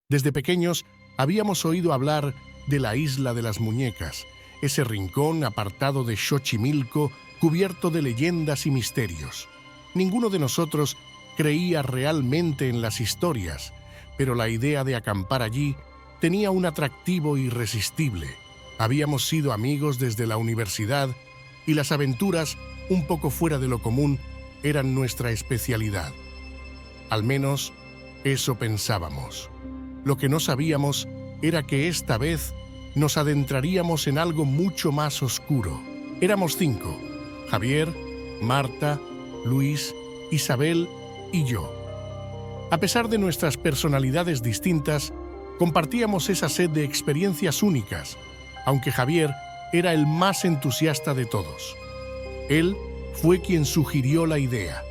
Desde pequeños habíamos oído hablar de la Isla de las Muñecas, ese rincón apartado de Xochimilco cubierto de leyendas y misterios. Ninguno de nosotros creía realmente en las historias, pero la idea de acampar allí tenía un atractivo irresistible. Habíamos sido amigos desde la universidad y las aventuras, un poco fuera de lo común, eran nuestra especialidad. Al menos, eso pensábamos. Lo que no sabíamos era que esta vez nos adentraríamos en algo mucho más oscuro. Éramos 5: Javier, Marta, Luis, Isabel y yo. A pesar de nuestras personalidades distintas, compartíamos esa sed de experiencias únicas, aunque Javier era el más entusiasta de todos. Él fue quien sugirió la idea.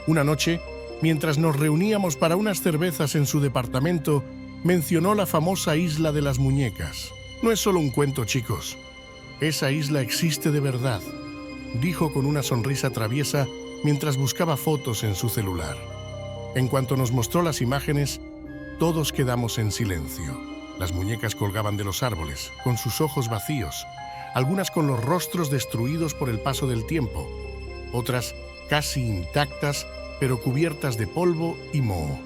Una noche, mientras nos reuníamos para unas cervezas en su departamento, mencionó la famosa Isla de las Muñecas. No es solo un cuento, chicos. Esa isla existe de verdad, dijo con una sonrisa traviesa mientras buscaba fotos en su celular. En cuanto nos mostró las imágenes, todos quedamos en silencio. Las muñecas colgaban de los árboles, con sus ojos vacíos, algunas con los rostros destruidos por el paso del tiempo, otras casi intactas, pero cubiertas de polvo y moho.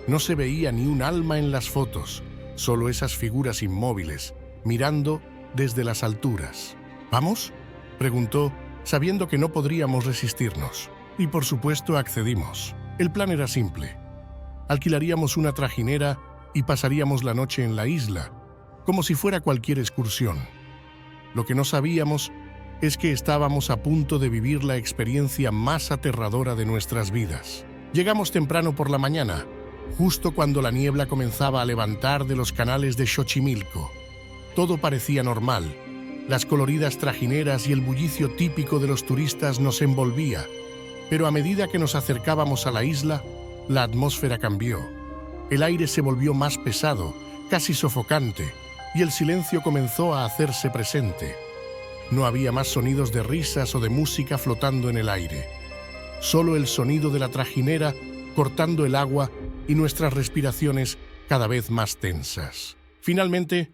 No se veía ni un alma en las fotos, solo esas figuras inmóviles, mirando desde las alturas. ¿Vamos?, preguntó, sabiendo que no podríamos resistirnos. Y por supuesto accedimos. El plan era simple. Alquilaríamos una trajinera y pasaríamos la noche en la isla, como si fuera cualquier excursión. Lo que no sabíamos es que estábamos a punto de vivir la experiencia más aterradora de nuestras vidas. Llegamos temprano por la mañana, justo cuando la niebla comenzaba a levantar de los canales de Xochimilco. Todo parecía normal. Las coloridas trajineras y el bullicio típico de los turistas nos envolvía, pero a medida que nos acercábamos a la isla, la atmósfera cambió. El aire se volvió más pesado, casi sofocante, y el silencio comenzó a hacerse presente. No había más sonidos de risas o de música flotando en el aire. Solo el sonido de la trajinera cortando el agua y nuestras respiraciones cada vez más tensas. Finalmente,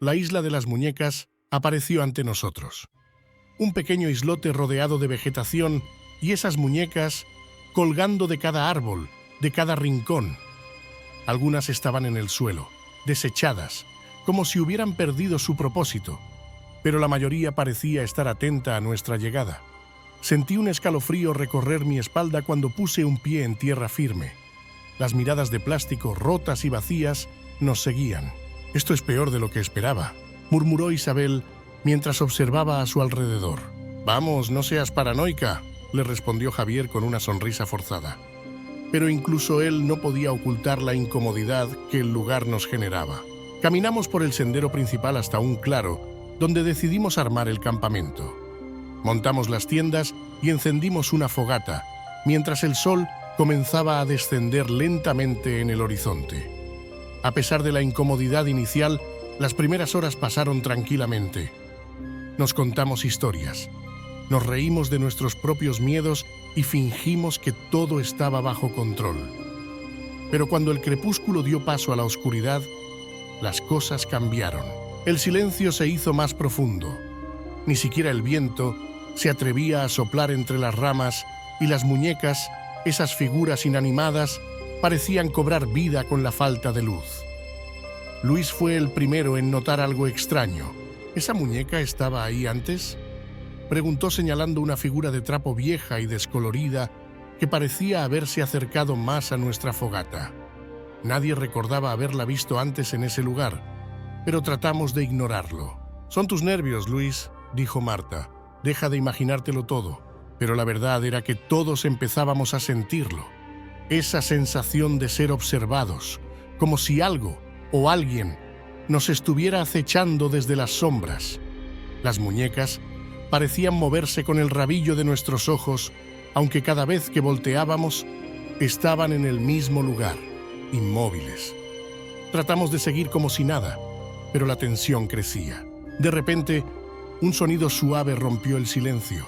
la Isla de las Muñecas apareció ante nosotros. Un pequeño islote rodeado de vegetación y esas muñecas colgando de cada árbol, de cada rincón. Algunas estaban en el suelo, desechadas, como si hubieran perdido su propósito, pero la mayoría parecía estar atenta a nuestra llegada. Sentí un escalofrío recorrer mi espalda cuando puse un pie en tierra firme. Las miradas de plástico rotas y vacías nos seguían. «Esto es peor de lo que esperaba», murmuró Isabel mientras observaba a su alrededor. «Vamos, no seas paranoica», le respondió Javier con una sonrisa forzada. Pero incluso él no podía ocultar la incomodidad que el lugar nos generaba. Caminamos por el sendero principal hasta un claro, donde decidimos armar el campamento. Montamos las tiendas y encendimos una fogata, mientras el sol comenzaba a descender lentamente en el horizonte. A pesar de la incomodidad inicial, las primeras horas pasaron tranquilamente. Nos contamos historias, nos reímos de nuestros propios miedos y fingimos que todo estaba bajo control. Pero cuando el crepúsculo dio paso a la oscuridad, las cosas cambiaron. El silencio se hizo más profundo. Ni siquiera el viento se atrevía a soplar entre las ramas y las muñecas, esas figuras inanimadas, parecían cobrar vida con la falta de luz. Luis fue el primero en notar algo extraño. ¿Esa muñeca estaba ahí antes?, preguntó señalando una figura de trapo vieja y descolorida que parecía haberse acercado más a nuestra fogata. Nadie recordaba haberla visto antes en ese lugar, pero tratamos de ignorarlo. «Son tus nervios, Luis», dijo Marta. «Deja de imaginártelo todo». Pero la verdad era que todos empezábamos a sentirlo. Esa sensación de ser observados, como si algo o alguien nos estuviera acechando desde las sombras. Las muñecas parecían moverse con el rabillo de nuestros ojos, aunque cada vez que volteábamos, estaban en el mismo lugar, inmóviles. Tratamos de seguir como si nada, pero la tensión crecía. De repente, un sonido suave rompió el silencio.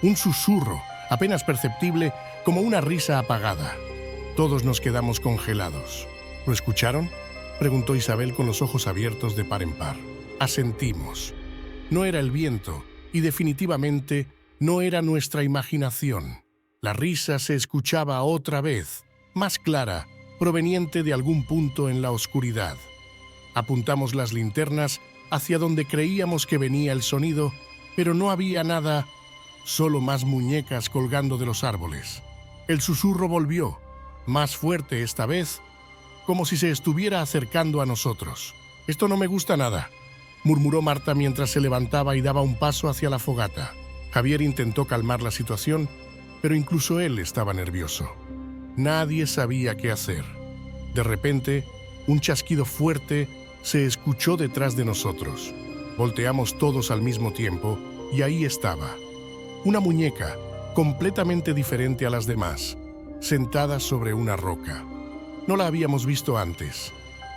Un susurro, apenas perceptible, como una risa apagada. Todos nos quedamos congelados. ¿Lo escucharon?, preguntó Isabel con los ojos abiertos de par en par. Asentimos. No era el viento y definitivamente no era nuestra imaginación. La risa se escuchaba otra vez, más clara, proveniente de algún punto en la oscuridad. Apuntamos las linternas hacia donde creíamos que venía el sonido, pero no había nada, solo más muñecas colgando de los árboles. El susurro volvió, más fuerte esta vez, como si se estuviera acercando a nosotros. «Esto no me gusta nada», murmuró Marta mientras se levantaba y daba un paso hacia la fogata. Javier intentó calmar la situación, pero incluso él estaba nervioso. Nadie sabía qué hacer. De repente, un chasquido fuerte se escuchó detrás de nosotros. Volteamos todos al mismo tiempo y ahí estaba. Una muñeca, completamente diferente a las demás, sentada sobre una roca. No la habíamos visto antes.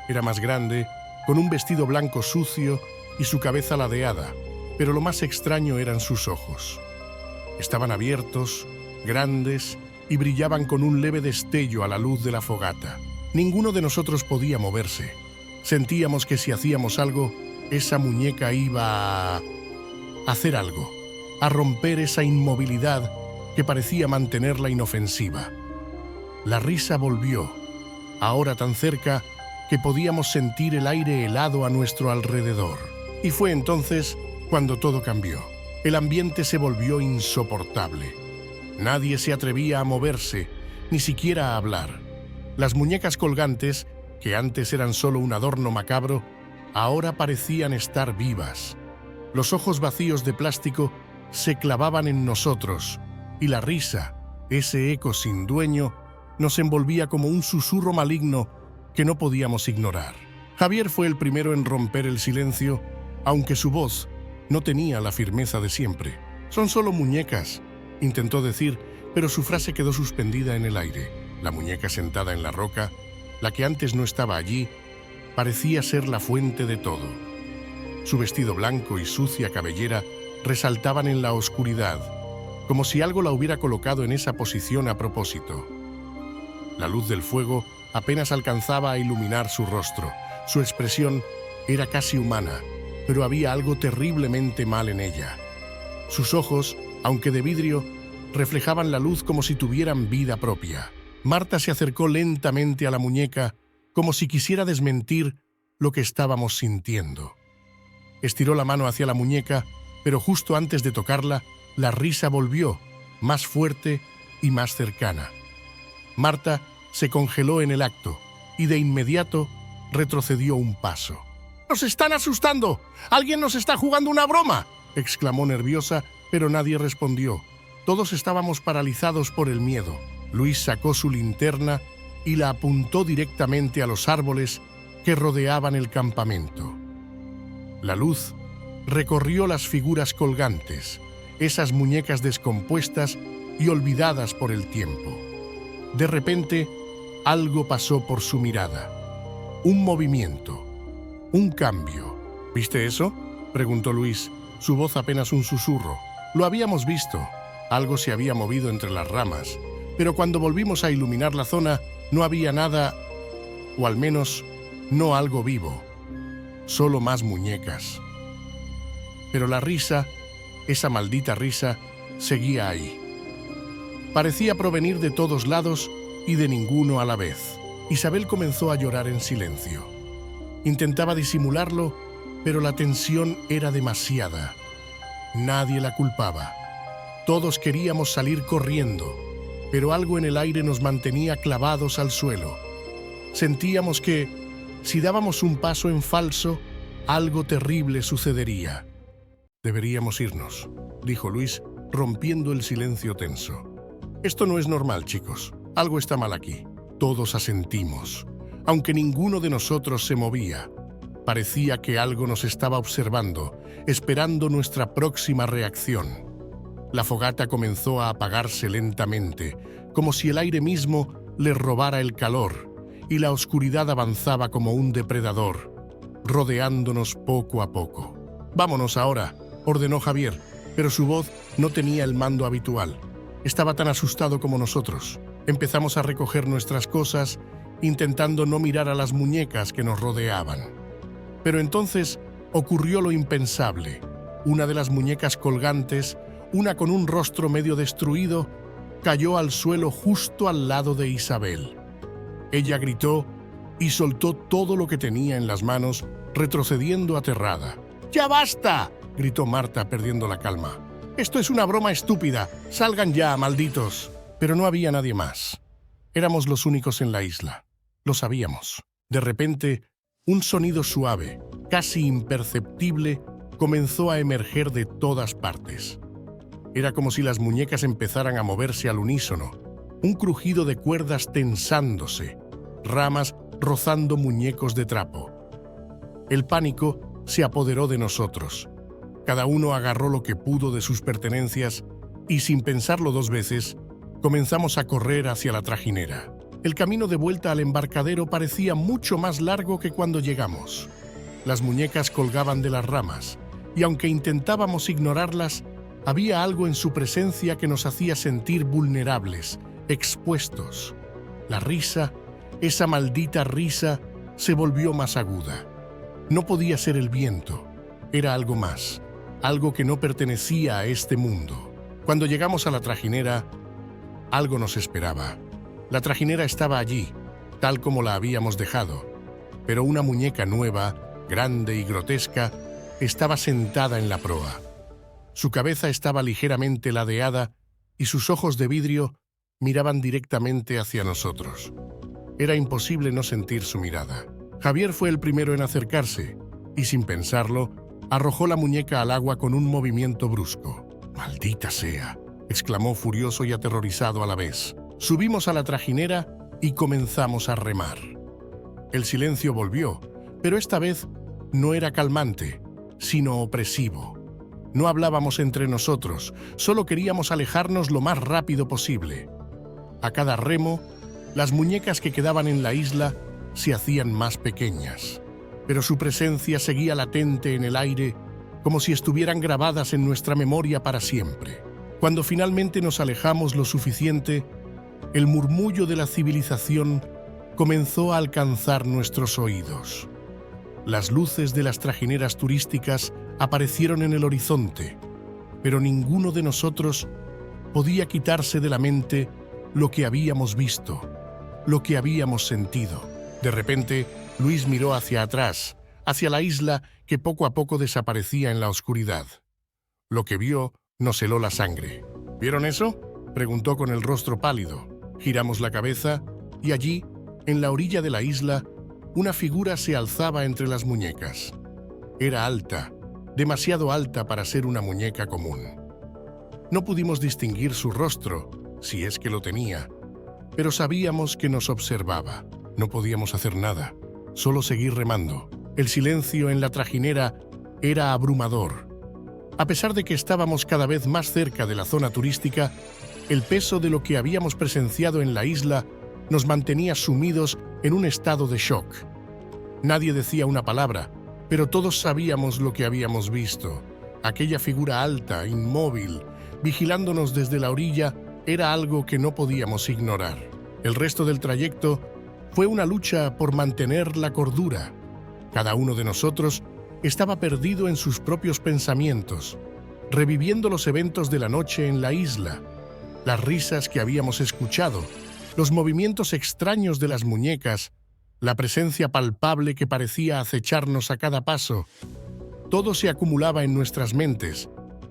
Era más grande, con un vestido blanco sucio y su cabeza ladeada, pero lo más extraño eran sus ojos. Estaban abiertos, grandes y brillaban con un leve destello a la luz de la fogata. Ninguno de nosotros podía moverse. Sentíamos que si hacíamos algo, esa muñeca iba a hacer algo, a romper esa inmovilidad que parecía mantenerla inofensiva. La risa volvió, ahora tan cerca que podíamos sentir el aire helado a nuestro alrededor. Y fue entonces cuando todo cambió. El ambiente se volvió insoportable. Nadie se atrevía a moverse, ni siquiera a hablar. Las muñecas colgantes, que antes eran solo un adorno macabro, ahora parecían estar vivas. Los ojos vacíos de plástico se clavaban en nosotros, y la risa, ese eco sin dueño, nos envolvía como un susurro maligno que no podíamos ignorar. Javier fue el primero en romper el silencio, aunque su voz no tenía la firmeza de siempre. «Son solo muñecas», intentó decir, pero su frase quedó suspendida en el aire. La muñeca sentada en la roca, la que antes no estaba allí, parecía ser la fuente de todo. Su vestido blanco y sucia cabellera resaltaban en la oscuridad, como si algo la hubiera colocado en esa posición a propósito. La luz del fuego apenas alcanzaba a iluminar su rostro. Su expresión era casi humana, pero había algo terriblemente mal en ella. Sus ojos, aunque de vidrio, reflejaban la luz como si tuvieran vida propia. Marta se acercó lentamente a la muñeca, como si quisiera desmentir lo que estábamos sintiendo. Estiró la mano hacia la muñeca, pero justo antes de tocarla, la risa volvió, más fuerte y más cercana. Marta se congeló en el acto y de inmediato retrocedió un paso. «¡Nos están asustando! ¡Alguien nos está jugando una broma!», exclamó nerviosa, pero nadie respondió. Todos estábamos paralizados por el miedo. Luis sacó su linterna y la apuntó directamente a los árboles que rodeaban el campamento. La luz recorrió las figuras colgantes, esas muñecas descompuestas y olvidadas por el tiempo. De repente, algo pasó por su mirada. Un movimiento. Un cambio. «¿Viste eso?», preguntó Luis, su voz apenas un susurro. Lo habíamos visto. Algo se había movido entre las ramas, pero cuando volvimos a iluminar la zona, no había nada, o al menos no algo vivo. Solo más muñecas. Pero la risa, esa maldita risa, seguía ahí. Parecía provenir de todos lados y de ninguno a la vez. Isabel comenzó a llorar en silencio. Intentaba disimularlo, pero la tensión era demasiada. Nadie la culpaba. Todos queríamos salir corriendo, pero algo en el aire nos mantenía clavados al suelo. Sentíamos que, si dábamos un paso en falso, algo terrible sucedería. «Deberíamos irnos», dijo Luis, rompiendo el silencio tenso. «Esto no es normal, chicos. Algo está mal aquí». Todos asentimos, aunque ninguno de nosotros se movía. Parecía que algo nos estaba observando, esperando nuestra próxima reacción. La fogata comenzó a apagarse lentamente, como si el aire mismo le robara el calor, y la oscuridad avanzaba como un depredador, rodeándonos poco a poco. «Vámonos ahora», ordenó Javier, pero su voz no tenía el mando habitual. Estaba tan asustado como nosotros. Empezamos a recoger nuestras cosas intentando no mirar a las muñecas que nos rodeaban. Pero entonces ocurrió lo impensable. Una de las muñecas colgantes, una con un rostro medio destruido, cayó al suelo justo al lado de Isabel. Ella gritó y soltó todo lo que tenía en las manos, retrocediendo aterrada. ¡Ya basta!, gritó Marta, perdiendo la calma. «Esto es una broma estúpida. Salgan ya, malditos». Pero no había nadie más. Éramos los únicos en la isla. Lo sabíamos. De repente, un sonido suave, casi imperceptible, comenzó a emerger de todas partes. Era como si las muñecas empezaran a moverse al unísono. Un crujido de cuerdas tensándose, ramas rozando muñecos de trapo. El pánico se apoderó de nosotros. Cada uno agarró lo que pudo de sus pertenencias y, sin pensarlo dos veces, comenzamos a correr hacia la trajinera. El camino de vuelta al embarcadero parecía mucho más largo que cuando llegamos. Las muñecas colgaban de las ramas, y aunque intentábamos ignorarlas, había algo en su presencia que nos hacía sentir vulnerables, expuestos. La risa, esa maldita risa, se volvió más aguda. No podía ser el viento, era algo más, algo que no pertenecía a este mundo. Cuando llegamos a la trajinera, algo nos esperaba. La trajinera estaba allí, tal como la habíamos dejado, pero una muñeca nueva, grande y grotesca, estaba sentada en la proa. Su cabeza estaba ligeramente ladeada y sus ojos de vidrio miraban directamente hacia nosotros. Era imposible no sentir su mirada. Javier fue el primero en acercarse y, sin pensarlo, arrojó la muñeca al agua con un movimiento brusco. «¡Maldita sea!», exclamó furioso y aterrorizado a la vez. Subimos a la trajinera y comenzamos a remar. El silencio volvió, pero esta vez no era calmante, sino opresivo. No hablábamos entre nosotros, solo queríamos alejarnos lo más rápido posible. A cada remo, las muñecas que quedaban en la isla se hacían más pequeñas, pero su presencia seguía latente en el aire, como si estuvieran grabadas en nuestra memoria para siempre. Cuando finalmente nos alejamos lo suficiente, el murmullo de la civilización comenzó a alcanzar nuestros oídos. Las luces de las trajineras turísticas aparecieron en el horizonte, pero ninguno de nosotros podía quitarse de la mente lo que habíamos visto, lo que habíamos sentido. De repente, Luis miró hacia atrás, hacia la isla que poco a poco desaparecía en la oscuridad. Lo que vio nos heló la sangre. ¿Vieron eso?, preguntó con el rostro pálido. Giramos la cabeza y allí, en la orilla de la isla, una figura se alzaba entre las muñecas. Era alta, demasiado alta para ser una muñeca común. No pudimos distinguir su rostro, si es que lo tenía, pero sabíamos que nos observaba. No podíamos hacer nada, solo seguir remando. El silencio en la trajinera era abrumador. A pesar de que estábamos cada vez más cerca de la zona turística, el peso de lo que habíamos presenciado en la isla nos mantenía sumidos en un estado de shock. Nadie decía una palabra, pero todos sabíamos lo que habíamos visto. Aquella figura alta, inmóvil, vigilándonos desde la orilla, era algo que no podíamos ignorar. El resto del trayecto fue una lucha por mantener la cordura. Cada uno de nosotros estaba perdido en sus propios pensamientos, reviviendo los eventos de la noche en la isla, las risas que habíamos escuchado, los movimientos extraños de las muñecas, la presencia palpable que parecía acecharnos a cada paso. Todo se acumulaba en nuestras mentes,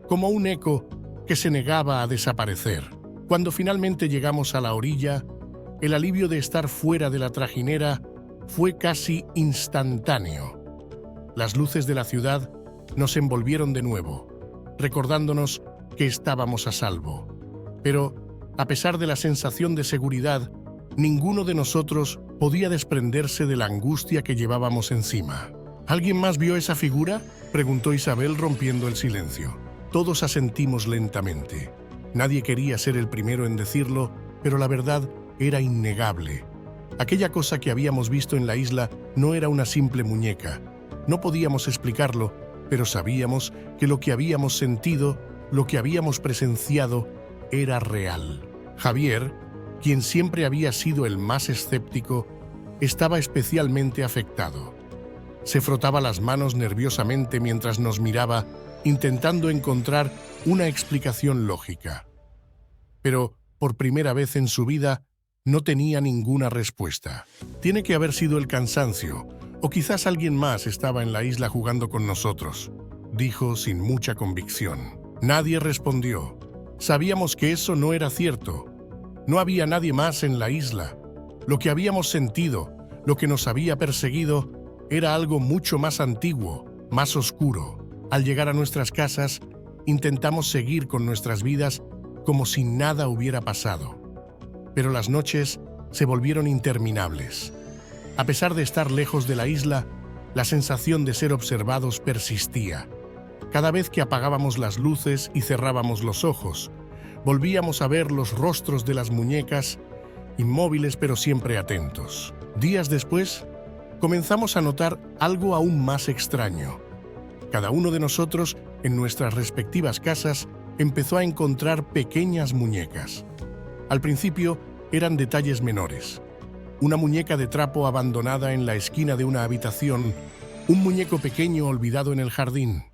como un eco que se negaba a desaparecer. Cuando finalmente llegamos a la orilla, el alivio de estar fuera de la trajinera fue casi instantáneo. Las luces de la ciudad nos envolvieron de nuevo, recordándonos que estábamos a salvo. Pero, a pesar de la sensación de seguridad, ninguno de nosotros podía desprenderse de la angustia que llevábamos encima. ¿Alguien más vio esa figura?, preguntó Isabel, rompiendo el silencio. Todos asentimos lentamente. Nadie quería ser el primero en decirlo, pero la verdad era innegable. Aquella cosa que habíamos visto en la isla no era una simple muñeca. No podíamos explicarlo, pero sabíamos que lo que habíamos sentido, lo que habíamos presenciado, era real. Javier, quien siempre había sido el más escéptico, estaba especialmente afectado. Se frotaba las manos nerviosamente mientras nos miraba, intentando encontrar una explicación lógica. Pero, por primera vez en su vida, no tenía ninguna respuesta. Tiene que haber sido el cansancio, o quizás alguien más estaba en la isla jugando con nosotros, dijo sin mucha convicción. Nadie respondió. Sabíamos que eso no era cierto. No había nadie más en la isla. Lo que habíamos sentido, lo que nos había perseguido, era algo mucho más antiguo, más oscuro. Al llegar a nuestras casas, intentamos seguir con nuestras vidas como si nada hubiera pasado. Pero las noches se volvieron interminables. A pesar de estar lejos de la isla, la sensación de ser observados persistía. Cada vez que apagábamos las luces y cerrábamos los ojos, volvíamos a ver los rostros de las muñecas, inmóviles pero siempre atentos. Días después, comenzamos a notar algo aún más extraño. Cada uno de nosotros, en nuestras respectivas casas, empezó a encontrar pequeñas muñecas. Al principio eran detalles menores. Una muñeca de trapo abandonada en la esquina de una habitación, un muñeco pequeño olvidado en el jardín.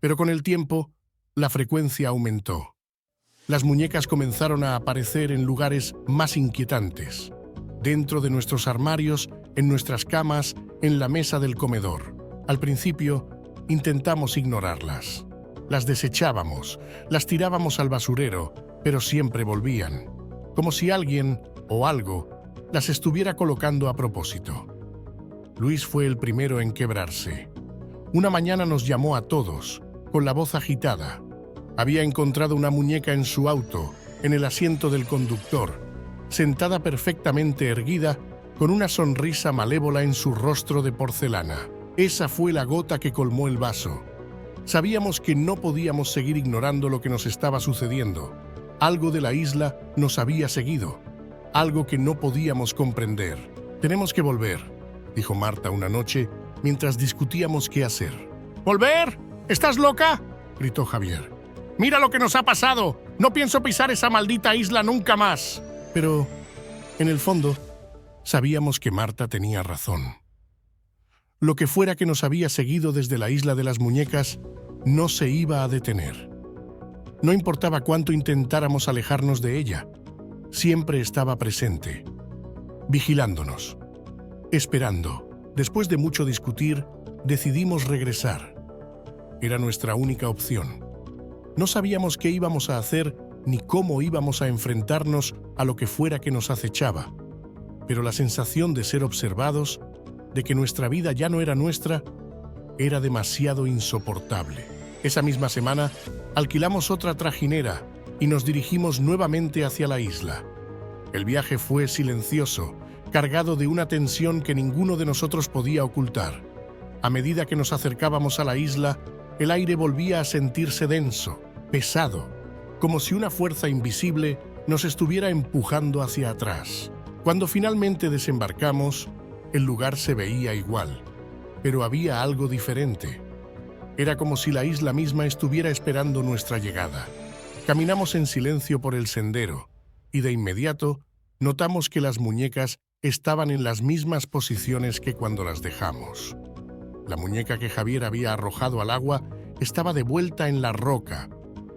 Pero con el tiempo, la frecuencia aumentó. Las muñecas comenzaron a aparecer en lugares más inquietantes, dentro de nuestros armarios, en nuestras camas, en la mesa del comedor. Al principio, intentamos ignorarlas. Las desechábamos, las tirábamos al basurero, pero siempre volvían, como si alguien o algo las estuviera colocando a propósito. Luis fue el primero en quebrarse. Una mañana nos llamó a todos, con la voz agitada. Había encontrado una muñeca en su auto, en el asiento del conductor, sentada perfectamente erguida, con una sonrisa malévola en su rostro de porcelana. Esa fue la gota que colmó el vaso. Sabíamos que no podíamos seguir ignorando lo que nos estaba sucediendo. Algo de la isla nos había seguido, algo que no podíamos comprender. «Tenemos que volver», dijo Marta una noche, mientras discutíamos qué hacer. «¿Volver? ¿Estás loca?», gritó Javier. «Mira lo que nos ha pasado. No pienso pisar esa maldita isla nunca más». Pero, en el fondo, sabíamos que Marta tenía razón. Lo que fuera que nos había seguido desde la isla de las muñecas no se iba a detener. No importaba cuánto intentáramos alejarnos de ella, siempre estaba presente, vigilándonos, esperando. Después de mucho discutir, decidimos regresar. Era nuestra única opción. No sabíamos qué íbamos a hacer ni cómo íbamos a enfrentarnos a lo que fuera que nos acechaba, pero la sensación de ser observados, de que nuestra vida ya no era nuestra, era demasiado insoportable. Esa misma semana, alquilamos otra trajinera y nos dirigimos nuevamente hacia la isla. El viaje fue silencioso, cargado de una tensión que ninguno de nosotros podía ocultar. A medida que nos acercábamos a la isla, el aire volvía a sentirse denso, pesado, como si una fuerza invisible nos estuviera empujando hacia atrás. Cuando finalmente desembarcamos, el lugar se veía igual, pero había algo diferente. Era como si la isla misma estuviera esperando nuestra llegada. Caminamos en silencio por el sendero, y de inmediato notamos que las muñecas estaban en las mismas posiciones que cuando las dejamos. La muñeca que Javier había arrojado al agua estaba de vuelta en la roca,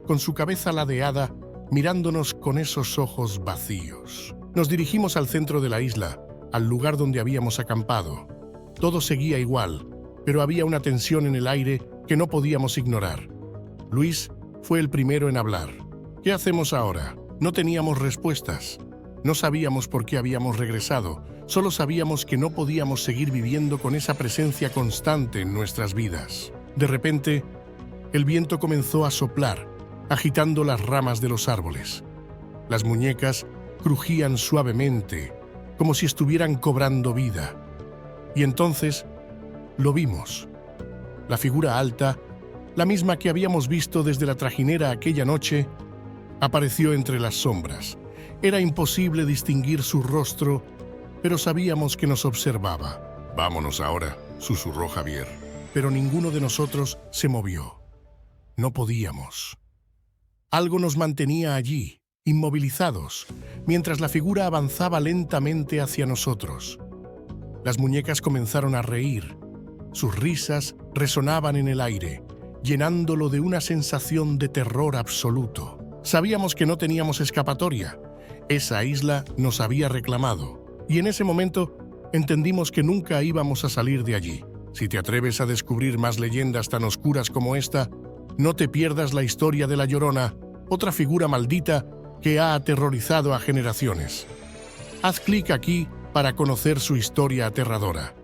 con su cabeza ladeada, mirándonos con esos ojos vacíos. Nos dirigimos al centro de la isla, al lugar donde habíamos acampado. Todo seguía igual, pero había una tensión en el aire que no podíamos ignorar. Luis fue el primero en hablar. «¿Qué hacemos ahora?». No teníamos respuestas. No sabíamos por qué habíamos regresado, solo sabíamos que no podíamos seguir viviendo con esa presencia constante en nuestras vidas. De repente, el viento comenzó a soplar, agitando las ramas de los árboles. Las muñecas crujían suavemente, como si estuvieran cobrando vida. Y entonces lo vimos. La figura alta, la misma que habíamos visto desde la trajinera aquella noche, apareció entre las sombras. Era imposible distinguir su rostro, pero sabíamos que nos observaba. «Vámonos ahora», susurró Javier. Pero ninguno de nosotros se movió. No podíamos. Algo nos mantenía allí, inmovilizados, mientras la figura avanzaba lentamente hacia nosotros. Las muñecas comenzaron a reír. Sus risas resonaban en el aire, llenándolo de una sensación de terror absoluto. Sabíamos que no teníamos escapatoria. Esa isla nos había reclamado, y en ese momento entendimos que nunca íbamos a salir de allí. Si te atreves a descubrir más leyendas tan oscuras como esta, no te pierdas la historia de La Llorona, otra figura maldita que ha aterrorizado a generaciones. Haz clic aquí para conocer su historia aterradora.